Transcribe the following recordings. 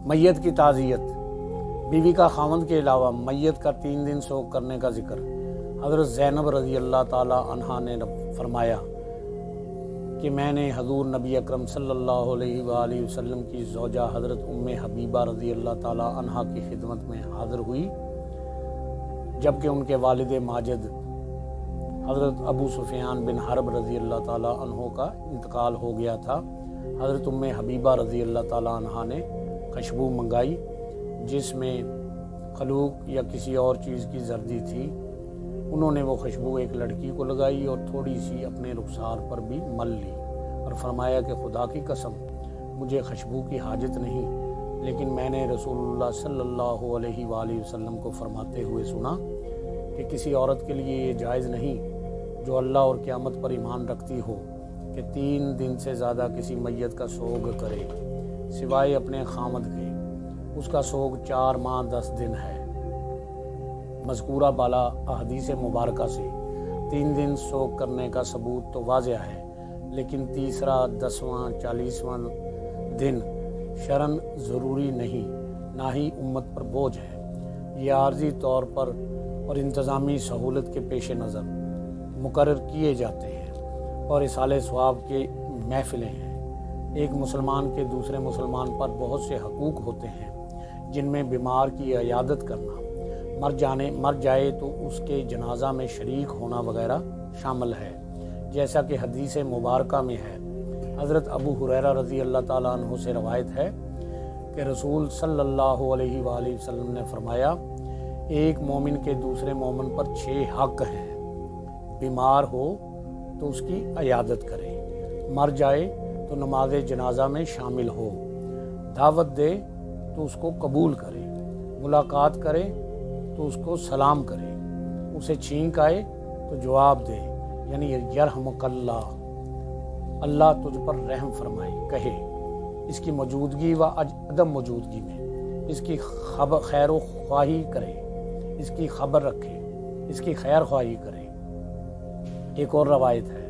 میت کی تعزیت۔ بیوی کا خاوند کے علاوہ میت کا 3 دن سوگ کرنے کا ذکر۔ حضرت زینب رضی اللہ تعالی عنہا نے فرمایا کہ میں نے حضور نبی اکرم صلی اللہ علیہ وآلہ وسلم کی زوجہ حضرت ام حبیبہ رضی اللہ تعالی عنہا کی خدمت میں حاضر ہوئی، جبکہ ان کے والد ماجد حضرت ابو سفیان بن حرب رضی اللہ تعالی عنہ کا انتقال ہو گیا تھا۔ حضرت ام حبیبہ رضی اللہ تعالی عنہا نے خوشبو منگائی جس میں خلوق یا کسی اور چیز کی زردی تھی۔ انہوں نے وہ خوشبو ایک لڑکی کو لگائی اور تھوڑی سی اپنے رخسار پر بھی مل لی اور فرمایا کہ خدا کی قسم مجھے خوشبو کی حاجت نہیں، لیکن میں نے رسول اللہ صلی اللہ علیہ وآلہ وسلم کو فرماتے ہوئے سنا کہ کسی عورت کے لیے یہ جائز نہیں جو اللہ اور قیامت پر ایمان رکھتی ہو کہ 3 دن سے زیادہ کسی میت کا سوگ کرے سوائے اپنے خامد کے۔ اس کا سوگ 4 ماہ 10 دن ہے۔ مذکورہ بالا احادیث مبارکہ سے 3 دن سوگ کرنے کا ثبوت تو واضح ہے، لیکن تیسرا، 10واں، 40واں دن شرعاً ضروری نہیں، نہ ہی امت پر بوجھ ہے۔ یہ عارضی طور پر اور انتظامی سہولت کے پیش نظر مقرر کیے جاتے ہیں اور اصالہ ثواب کی محفلیں ہیں۔ ایک مسلمان کے دوسرے مسلمان پر بہت سے حقوق ہوتے ہیں، جن میں بیمار کی عیادت کرنا، مر جائے تو اس کے جنازہ میں شریک ہونا وغیرہ شامل ہے، جیسا کہ حدیث مبارکہ میں ہے۔ حضرت ابو ہریرہ رضی اللہ تعالیٰ عنہ سے روایت ہے کہ رسول صلی اللہ علیہ وآلہ وسلم نے فرمایا، ایک مومن کے دوسرے مومن پر 6 حق ہیں۔ بیمار ہو تو اس کی عیادت کرے، مر جائے تو نماز جنازہ میں شامل ہو، دعوت دے تو اس کو قبول کرے، ملاقات کرے تو اس کو سلام کرے، اسے چھینک آئے تو جواب دے، یعنی یرحمک اللہ، اللہ تجھ پر رحم فرمائے کہے، اس کی موجودگی و عدم موجودگی میں اس کی خیر و خواہی کرے، اس کی خبر رکھے، اس کی خیر خواہی کرے۔ ایک اور روایت ہے،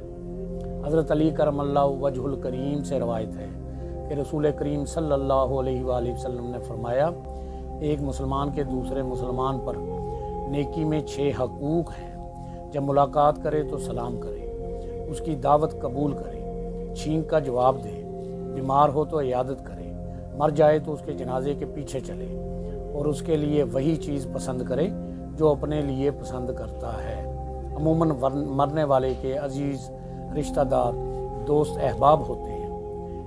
حضرت علی کرم اللہ وجہ الکریم سے روایت ہے کہ رسول کریم صلی اللہ علیہ وآلہ وسلم نے فرمایا، ایک مسلمان کے دوسرے مسلمان پر نیکی میں 6 حقوق ہیں۔ جب ملاقات کرے تو سلام کرے، اس کی دعوت قبول کرے، چھینک کا جواب دے، بیمار ہو تو عیادت کرے، مر جائے تو اس کے جنازے کے پیچھے چلے اور اس کے لیے وہی چیز پسند کرے جو اپنے لیے پسند کرتا ہے۔ عموماً مرنے والے کے عزیز رشتہ دار، دوست، احباب ہوتے ہیں۔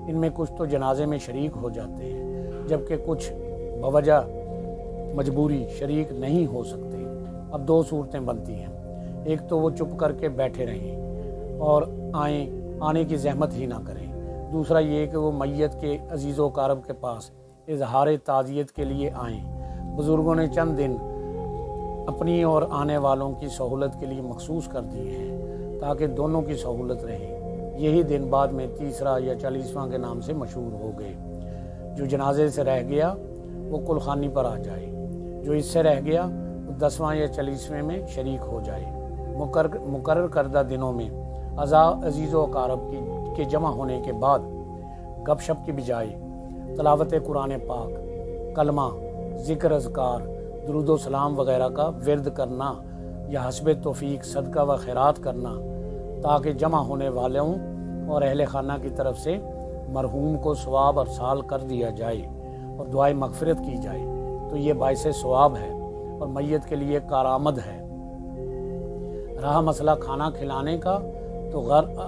ان میں کچھ تو جنازے میں شریک ہو جاتے ہیں، جبکہ کچھ بوجہ مجبوری شریک نہیں ہو سکتے۔ اب 2 صورتیں بنتی ہیں، ایک تو وہ چپ کر کے بیٹھے رہیں اور آنے کی زحمت ہی نہ کریں، دوسرا یہ کہ وہ میت کے عزیز و اقارب کے پاس اظہار تعزیت کے لیے آئیں۔ بزرگوں نے چند دن اپنی اور آنے والوں کی سہولت کے لیے مخصوص کر دیے ہیں تاکہ دونوں کی سہولت رہے۔ یہی دن بعد میں 3 یا 40واں کے نام سے مشہور ہو گئے۔ جو جنازے سے رہ گیا وہ کلخانی پر آ جائے، جو اس سے رہ گیا وہ 10واں یا 40ویں میں شریک ہو جائے۔ مقرر کردہ دنوں میں عزیز و اقارب کے جمع ہونے کے بعد گپ شپ کی بجائے تلاوت قرآن پاک، کلمہ، ذکر، اذکار، درود و سلام وغیرہ کا ورد کرنا یا حسب توفیق صدقہ و خیرات کرنا، تاکہ جمع ہونے والوں اور اہل خانہ کی طرف سے مرحوم کو ثواب ارسال کر دیا جائے اور دعائے مغفرت کی جائے، تو یہ باعث ثواب ہے اور میت کے لیے کارآمد ہے۔ رہا مسئلہ کھانا کھلانے کا، تو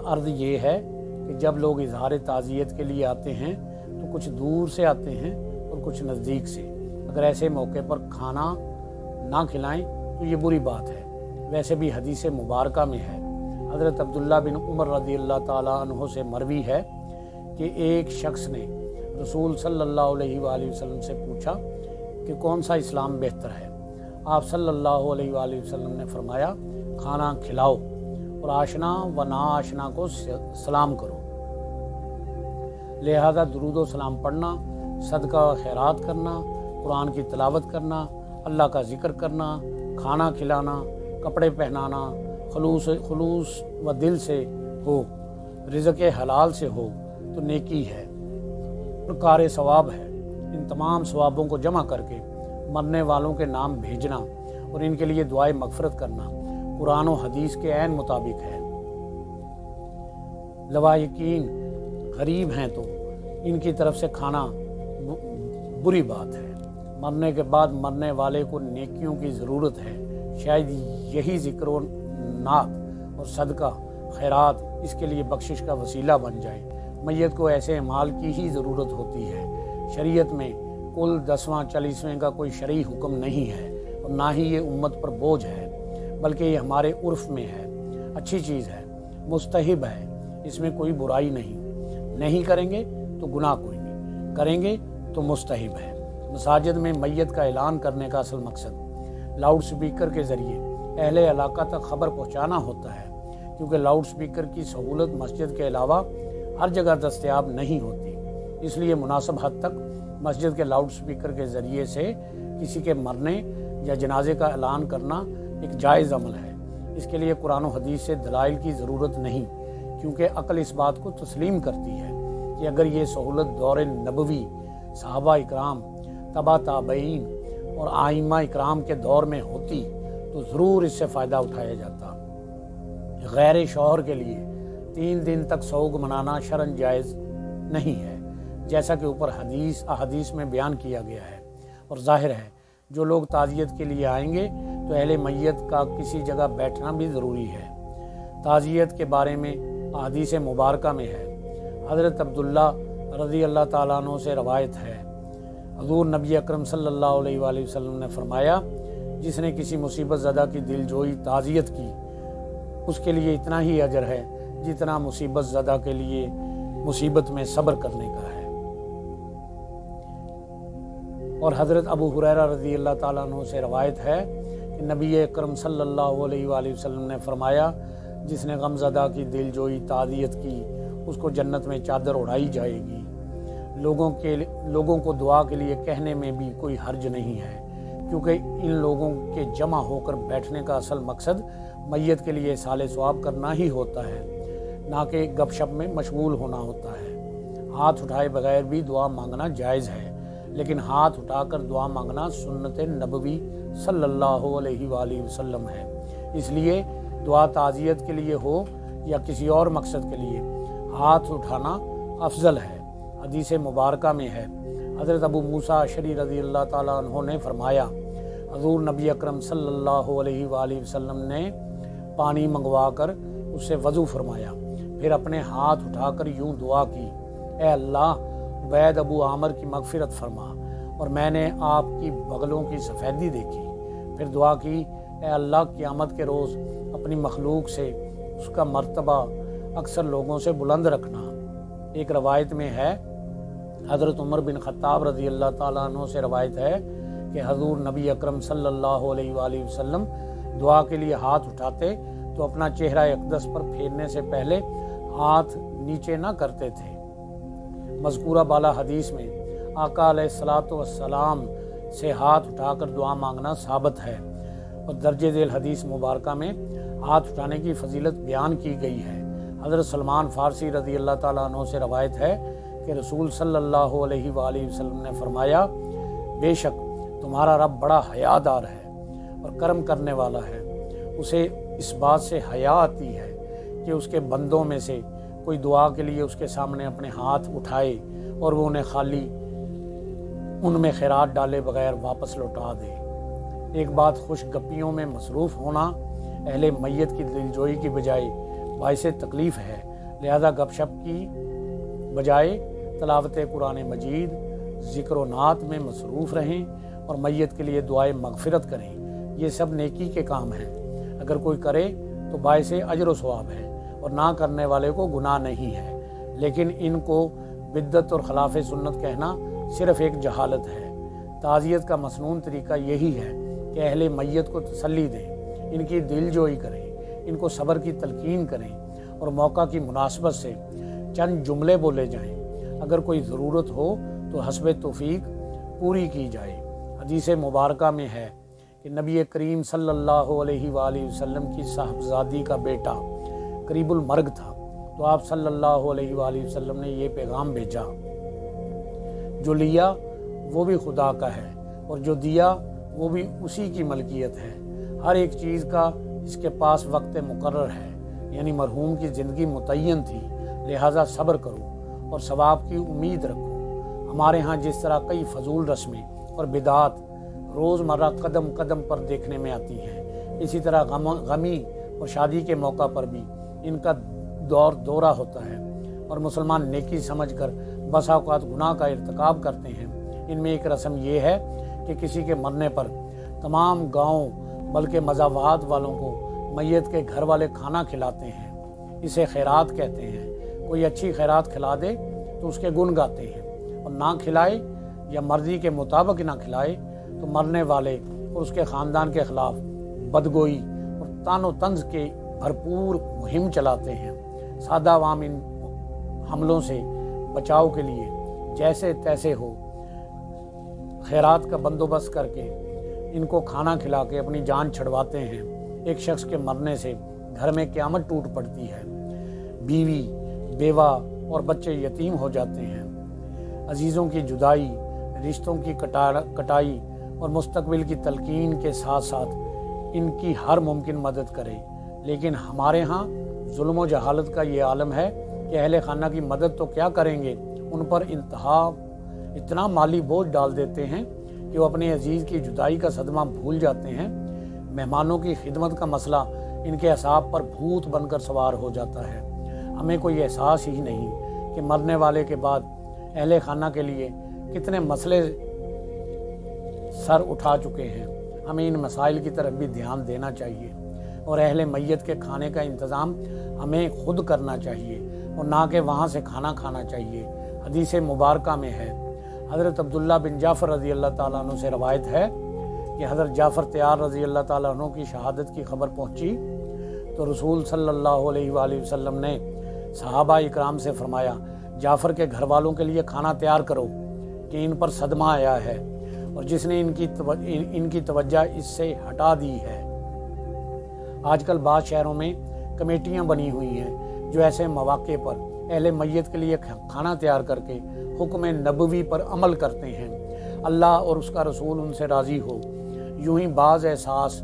عرض یہ ہے کہ جب لوگ اظہار تعزیت کے لیے آتے ہیں تو کچھ دور سے آتے ہیں اور کچھ نزدیک سے۔ اگر ایسے موقع پر کھانا نہ کھلائیں تو یہ بری بات ہے۔ ویسے بھی حدیث مبارکہ میں ہے، حضرت عبداللہ بن عمر رضی اللہ تعالیٰ عنہ سے مروی ہے کہ ایک شخص نے رسول صلی اللہ علیہ وآلہ وسلم سے پوچھا کہ کون سا اسلام بہتر ہے۔ آپ صلی اللہ علیہ وآلہ وسلم نے فرمایا، کھانا کھلاؤ اور آشنا و ناآشنا کو سلام کرو۔ لہذا درود و سلام پڑھنا، صدقہ و خیرات کرنا، قرآن کی تلاوت کرنا، اللہ کا ذکر کرنا، کھانا کھلانا، کپڑے پہنانا خلوص و دل سے ہو، رزق حلال سے ہو تو نیکی ہے اور کار ثواب ہے۔ इन तमाम सवाबों को जमा करके मरने वालों के नाम भेजना और इनके लिए दुआए मगफरत करना कुरान और हदीस के ऐन मुताबिक है। लवायकीन गरीब हैं तो इनकी तरफ से खाना बुरी बात है। मरने के बाद मरने वाले को नेकियों की ज़रूरत है। शायद यही ज़िक्र व नात और सदका खैरात इसके लिए बख्शिश का वसीला बन जाए। मैयत को ऐसे अमाल की ही ज़रूरत होती है। शरीयत में कुल 10वां 40वें का कोई शरई हुक्म नहीं है और ना ही ये उम्मत पर बोझ है, बल्कि ये हमारे उर्फ में है, अच्छी चीज़ है, मुस्तहिब है, इसमें कोई बुराई नहीं करेंगे तो गुनाह कोई नहीं, करेंगे तो मुस्तहिब है। मसाजिद में मैयत का ऐलान करने का असल मकसद लाउड स्पीकर के ज़रिए अहले इलाका तक खबर पहुँचाना होता है, क्योंकि लाउड स्पीकर की सहूलत मस्जिद के अलावा हर जगह दस्तयाब नहीं होती। इसलिए मुनासिब हद तक मस्जिद के लाउड स्पीकर के ज़रिए से किसी के मरने या जनाजे का ऐलान करना एक जायज़ अमल है। इसके लिए कुरान और हदीस से दलाइल की ज़रूरत नहीं, क्योंकि अक्ल इस बात को तस्लीम करती है कि अगर ये सहूलत दौर नबवी, सहाबा इकराम, तबा ताबईन और आइमा इकराम के दौर में होती तो ज़रूर इससे फ़ायदा उठाया जाता। गैर शौहर के लिए 3 दिन तक सोग मनाना शरन जायज़ नहीं है, जैसा कि ऊपर अहदीस में बयान किया गया है। और जाहिर है जो लोग ताज़ियत के लिए आएंगे तो अहले मैयत का किसी जगह बैठना भी ज़रूरी है। ताज़ियत के बारे में अहदीस मुबारका में है। हज़रत अब्दुल्ला रज़ी अल्लाह ताला अन्हु से रवायत है, हुज़ूर नबी अकरम सल्लल्लाहु अलैहि वसल्लम ने फरमाया, जिसने किसी मुसीबत ज़दा की दिलजोई ताज़ियत की उसके लिए इतना ही अजर है जितना मुसीबत ज़दा के लिए मुसीबत में सब्र करने का है। और हज़रत अबू हुरैरा रज़ी अल्लाह ताला अन्हु से रवायत है कि नबी अकरम सल्लल्लाहु अलैहि वसल्लम ने फरमाया, जिसने गमज़दा की दिलजोई ताज़ियत की उसको जन्नत में चादर उड़ाई जाएगी। लोगों को दुआ के लिए कहने में भी कोई हर्ज नहीं है, क्योंकि इन लोगों के जमा होकर बैठने का असल मकसद मैयत के लिए साले सवाब करना ही होता है, ना कि गपशप में मशगूल होना होता है। हाथ उठाए बगैर भी दुआ मांगना जायज़ है, लेकिन हाथ उठाकर दुआ मांगना सुन्नत नबवी सल्लल्लाहु अलैहि वसल्लम है। इसलिए दुआ ताज़ियत के लिए हो या किसी और मकसद के लिए हाथ उठाना अफजल है। हदीस मुबारका में है, हज़रत अबू मूसा अशरी रज़ी अल्लाह ताला अन्हु ने फरमाया, हुज़ूर नबी अकरम सल्लल्लाहु अलैहि वसल्लम ने पानी मंगवा कर उससे वज़ू फरमाया, फिर अपने हाथ उठाकर यूं दुआ की, ए अल्लाह, वैद अबू आमर की मगफिरत फरमा। और मैंने आपकी बगलों की सफ़ेदी देखी। फिर दुआ की, ए अल्लाह, क़यामत के रोज़ अपनी मखलूक से उसका मर्तबा अक्सर लोगों से बुलंद रखना। एक रवायत में है, हज़रत उमर बिन खत्ताब रज़ी अल्लाह ताला अन्हु से रवायत है कि हज़ूर नबी अकरम सल्लल्लाहु अलैहि वसल्लम दुआ के लिए हाथ उठाते तो अपना चेहरा अक़दस पर फेरने से पहले हाथ नीचे ना करते थे। मज़कूरा बाला हदीस में आका अलैहिस्सलातु वस्सलाम से हाथ उठाकर दुआ मांगना साबित है और दर्जे ज़ेल हदीस मुबारका में हाथ उठाने की फजीलत बयान की गई है। हज़रत सलमान फ़ारसी रज़ी अल्लाह ताला अन्हु से रवायत है कि रसूल सल्लल्लाहु अलैहि वसल्लम ने फरमाया, बेशक तुम्हारा रब बड़ा हयादार है और करम करने वाला है। उसे इस बात से हया आती है कि उसके बंदों में से कोई दुआ के लिए उसके सामने अपने हाथ उठाए और वो उन्हें खाली उनमें खैरात डाले बगैर वापस लौटा दे। एक बात खुश गप्पियों में मसरूफ़ होना अहले मैयत की दिलजोई की बजाय बाइसे तकलीफ़ है, लिहाजा गपशप की बजाय तलावत कुरान मजीद, ज़िक्र व नात में मसरूफ़ रहें और मैयत के लिए दुआए मगफिरत करें। ये सब नेकी के काम हैं। अगर कोई करे तो बाइसे अजर व सवाब है और ना करने वाले को गुनाह नहीं है। लेकिन इनको बिद्दत और खिलाफ सुन्नत कहना सिर्फ एक जहालत है। ताज़ियत का मसनून तरीका यही है कि अहले मैयत को तसल्ली दें, इनकी दिलजोई करें, इनको सब्र की तलकीन करें और मौका की मुनासबत से चंद जुमले बोले जाएं। अगर कोई ज़रूरत हो तो हस्ब तौफीक पूरी की जाए। हदीस मुबारका में है कि नबी करीम सल्लल्लाहु अलैहि वसल्लम की साहबजादी का बेटा करीबुल मर्ग था, तो आप सल्लल्लाहु अलैहि वसल्लम ने ये पैगाम भेजा, जो लिया वो भी खुदा का है, और जो दिया वो भी उसी की मलकियत है। हर एक चीज़ का इसके पास वक्त मुकर्रर है, यानी मरहूम की ज़िंदगी मुतय्यन थी, लिहाजा सब्र करो और सवाब की उम्मीद रखो। हमारे यहाँ जिस तरह कई फजूल रस्में और बिदात रोज़मर्रा कदम कदम पर देखने में आती हैं, इसी तरह गमी और शादी के मौका पर भी इनका दौरा होता है, और मुसलमान नेकी समझकर बसा औक़ात गुनाह का इर्तिकाब करते हैं। इनमें एक रस्म ये है कि किसी के मरने पर तमाम गाँव बल्कि मज़ावात वालों को मैयत के घर वाले खाना खिलाते हैं। इसे खैरात कहते हैं। कोई अच्छी खैरात खिला दे तो उसके गुण गाते हैं, और ना खिलाए या मर्जी के मुताबिक ना खिलाए तो मरने वाले और उसके ख़ानदान के ख़िलाफ़ बदगोई और तानो तंज के भरपूर मुहिम चलाते हैं। सादा अवाम इन हमलों से बचाव के लिए जैसे तैसे हो खैरात का बंदोबस्त करके इनको खाना खिला के अपनी जान छुड़वाते हैं। एक शख्स के मरने से घर में क़यामत टूट पड़ती है, बीवी बेवा और बच्चे यतीम हो जाते हैं। अजीज़ों की जुदाई, रिश्तों की कटाई और मुस्तकबिल की तलकीन के साथ साथ इनकी हर मुमकिन मदद करें। लेकिन हमारे यहाँ जुल्म व जहालत का ये आलम है कि अहले खाना की मदद तो क्या करेंगे, उन पर इतना माली बोझ डाल देते हैं कि वो अपने अजीज़ की जुदाई का सदमा भूल जाते हैं। मेहमानों की खिदमत का मसला इनके असाब पर भूत बनकर सवार हो जाता है। हमें कोई एहसास ही नहीं कि मरने वाले के बाद अहले खाना के लिए कितने मसले सर उठा चुके हैं। हमें इन मसाइल की तरफ भी ध्यान देना चाहिए, और अहले मैयत के खाने का इंतज़ाम हमें खुद करना चाहिए और ना कि वहाँ से खाना खाना चाहिए। हदीस मुबारका में है, हज़रत अब्दुल्ला बिन जाफ़र रज़ी अल्लाह ताला अन्हु से रवायत है कि हज़रत जाफ़र तैयार रज़ी अल्लाह ताला अन्हु की शहादत की खबर पहुँची तो रसूल सल्लल्लाहु अलैहि वसल्लम ने सहाबा इकराम से फरमाया, जाफ़र के घर वालों के लिए खाना तैयार करो कि इन पर सदमा आया है और जिसने इनकी तवज्जो इससे हटा दी है। आजकल बाद शहरों में कमेटियां बनी हुई हैं जो ऐसे मौके पर अहले मैयत के लिए खाना तैयार करके हुक्म नबवी पर अमल करते हैं। अल्लाह और उसका रसूल उनसे राज़ी हो। यूं ही बाज़ हसास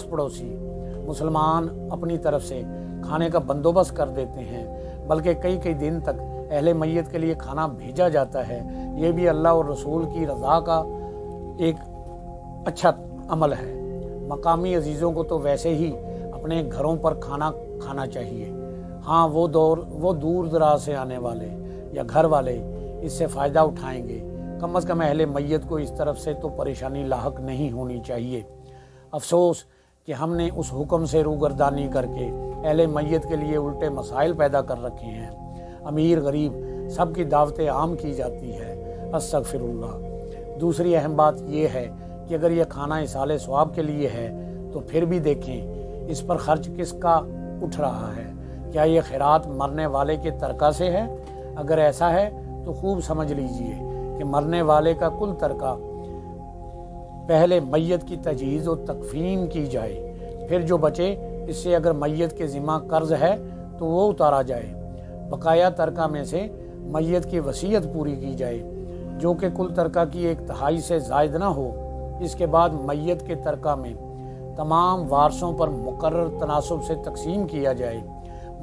पड़ोसी मुसलमान अपनी तरफ से खाने का बंदोबस्त कर देते हैं, बल्कि कई कई दिन तक अहले मैयत के लिए खाना भेजा जाता है। ये भी अल्लाह और रसूल की रज़ा का एक अच्छा अमल है। मकामी अजीज़ों को तो वैसे ही अपने घरों पर खाना खाना चाहिए। हाँ, वो दूर दराज से आने वाले या घर वाले इससे फ़ायदा उठाएंगे। कम अज़ कम अहले मैयत को इस तरफ से तो परेशानी लाहक नहीं होनी चाहिए। अफसोस कि हमने उस हुक्म से रूगर्दानी करके अहले मैयत के लिए उल्टे मसाइल पैदा कर रखे हैं। अमीर गरीब सब की दावतें आम की जाती है। अस्तगफिरुल्लाह। दूसरी अहम बात यह है कि अगर यह खाना इसाले सवाब के लिए है तो फिर भी देखें इस पर खर्च किसका उठ रहा है। क्या ये खैरात मरने वाले के तरका से है? अगर ऐसा है तो खूब समझ लीजिए कि मरने वाले का कुल तरका पहले मैयत की तजहीज़ और तकफीन की जाए, फिर जो बचे इससे अगर मैयत के ज़िम्मा कर्ज है तो वो उतारा जाए। बकाया तरका में से मैयत की वसीयत पूरी की जाए जो कि कुल तरका की 1/3 से ज़ायद ना हो। इसके बाद मैयत के तरका में तमाम वारसों पर मुकर्रर तनासुब से तकसीम किया जाए।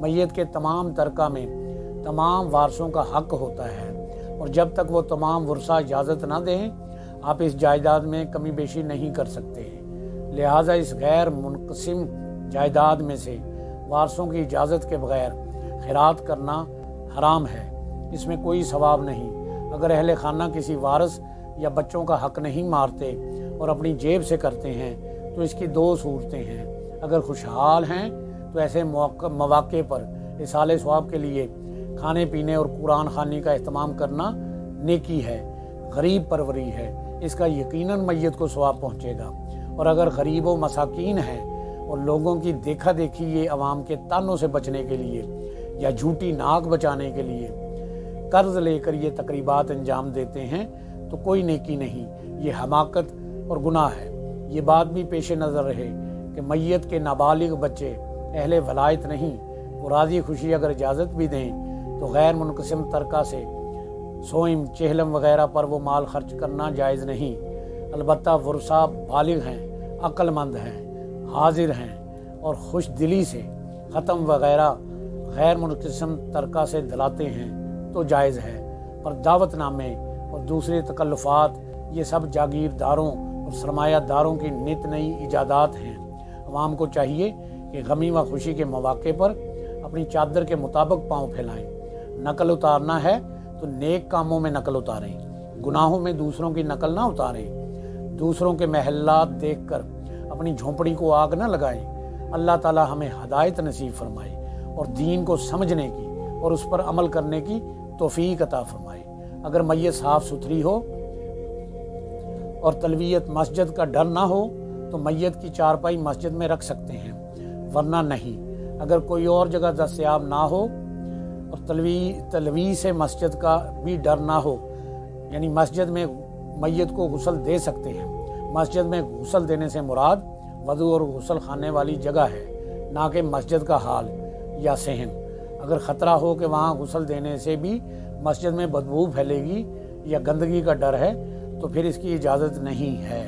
मैयत के तमाम तरका में तमाम वारसों का हक होता है, और जब तक वो तमाम वर्सा इजाज़त ना दें आप इस जायदाद में कमी बेशी नहीं कर सकते। लिहाजा इस गैर मुनक़सिम जायदाद में से वारसों की इजाज़त के बगैर खैरात करना हराम है। इसमें कोई सवाब नहीं। अगर अहले खाना किसी वारस या बच्चों का हक नहीं मारते और अपनी जेब से करते हैं तो इसकी 2 सूरतें हैं। अगर खुशहाल हैं तो ऐसे मौके पर इसाले सवाब के लिए खाने पीने और कुरान खानी का इस्तेमाल करना नेकी है, गरीब परवरी है। इसका यकीनन मैयत को सवाब पहुँचेगा। और अगर गरीब व मसाकीन हैं और लोगों की देखा देखी ये अवाम के तानों से बचने के लिए या झूठी नाक बचाने के लिए कर्ज लेकर ये तकरीबात अंजाम देते हैं तो कोई नेकी नहीं, ये हमाकत और गुनाह है। ये बात भी पेश नज़र रहे कि मैयत के नाबालिग बच्चे अहले वलायत नहीं, वो राज़ी खुशी अगर इजाज़त भी दें तो गैर मुनक़सिम तरका से सोइम चेहलम वगैरह पर वो माल खर्च करना जायज़ नहीं। अलबत्ता वर्सा बालिग हैं, अक्लमंद हैं, हाजिर हैं और खुश दिली से ख़त्म वगैरह गैर मुनक़सिम तरका से दिलाते हैं तो जायज़ है। पर दावतनामे और दूसरे तकल्लुफ़ात ये सब जागीरदारों और सरमायादारों की नित नई इजादात हैं। अवाम को चाहिए कि गमी व खुशी के मौक़े पर अपनी चादर के मुताबिक पाँव फैलाएं। नकल उतारना है तो नेक कामों में नकल उतारें, गुनाहों में दूसरों की नकल ना उतारें। दूसरों के महल्लात देखकर अपनी झोंपड़ी को आग न लगाएं। अल्लाह ताला हमें हदायत नसीब फरमाए और दीन को समझने की और उस पर अमल करने की तौफीक अता फरमाए। अगर मैयत साफ़ सुथरी हो और तलवियत मस्जिद का डर ना हो तो मैयत की चारपाई मस्जिद में रख सकते हैं, वरना नहीं। अगर कोई और जगह दस्तयाब ना हो और तलवी से मस्जिद का भी डर ना हो, यानी मस्जिद में मैयत को गुस्ल दे सकते हैं। मस्जिद में गुस्ल देने से मुराद वज़ू और गुस्ल खाने वाली जगह है, ना कि मस्जिद का हाल या सहन। अगर ख़तरा हो कि वहाँ गुस्ल देने से भी मस्जिद में बदबू फैलेगी या गंदगी का डर है तो फिर इसकी इजाज़त नहीं है।